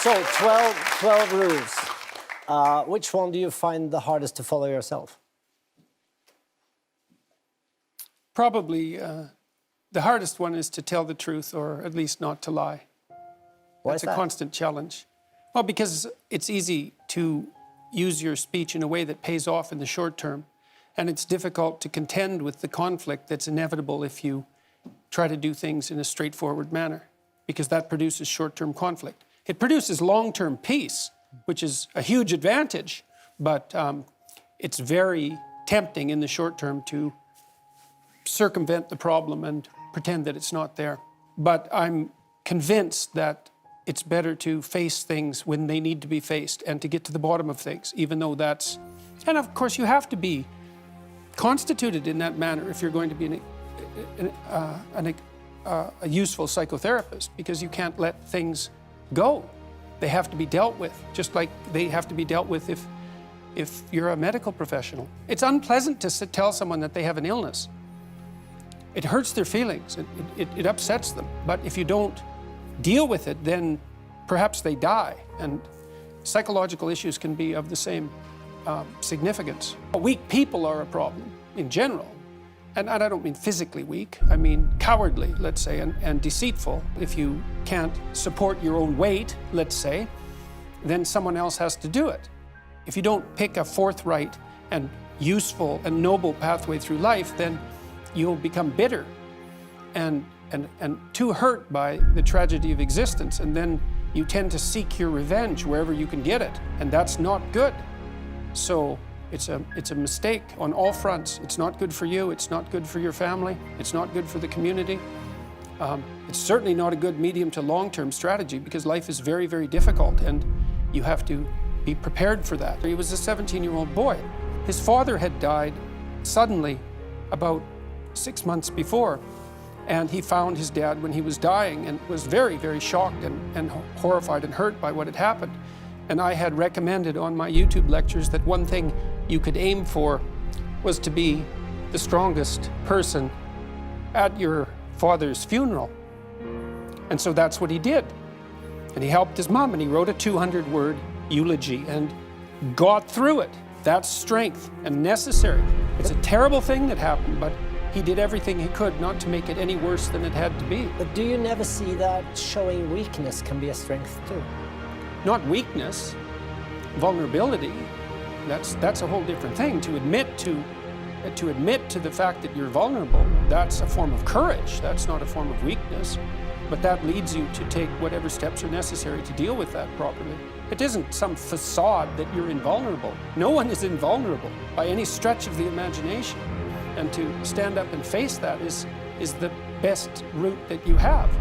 So, 12 rules. Which one do you find the hardest to follow yourself? Probably the hardest one is to tell the truth, or at least not to lie. Why is That's a that? constant challenge. Well, because it's easy to use your speech in a way that pays off in the short term, and it's difficult to contend with the conflict that's inevitable if you try to do things in a straightforward manner, because that produces short-term conflict. It produces long-term peace, which is a huge advantage, but it's very tempting in the short term to circumvent the problem and pretend that it's not there. But I'm convinced that it's better to face things when they need to be faced and to get to the bottom of things, even though that's... And of course, you have to be constituted in that manner if you're going to be a useful psychotherapist, because you can't let things go. They have to be dealt with, just like they have to be dealt with if you're a medical professional. It's unpleasant to tell someone that they have an illness. It hurts their feelings, it upsets them. But if you don't deal with it, then perhaps they die. And psychological issues can be of the same significance. Weak people are a problem in general. And I don't mean physically weak, I mean cowardly, let's say, and deceitful. If you can't support your own weight, let's say, then someone else has to do it. If you don't pick a forthright and useful and noble pathway through life, then you'll become bitter and too hurt by the tragedy of existence, and then you tend to seek your revenge wherever you can get it, and that's not good. So it's a mistake on all fronts. It's not good for you, it's not good for your family, it's not good for the community. It's certainly not a good medium to long-term strategy, because life is very, very difficult, and you have to be prepared for that. He was a 17-year-old boy. His father had died suddenly about 6 months before, and he found his dad when he was dying and was very, very shocked and horrified and hurt by what had happened. And I had recommended on my YouTube lectures that one thing you could aim for was to be the strongest person at your father's funeral. And so that's what he did. And he helped his mom, and he wrote a 200-word eulogy and got through it. That's strength and necessary. It's a terrible thing that happened, but he did everything he could not to make it any worse than it had to be. But do you never see that showing weakness can be a strength too? Not weakness, vulnerability. That's a whole different thing. To admit to the fact that you're vulnerable, that's a form of courage. That's not a form of weakness. But that leads you to take whatever steps are necessary to deal with that properly. It isn't some facade that you're invulnerable. No one is invulnerable by any stretch of the imagination. And to stand up and face that is the best route that you have.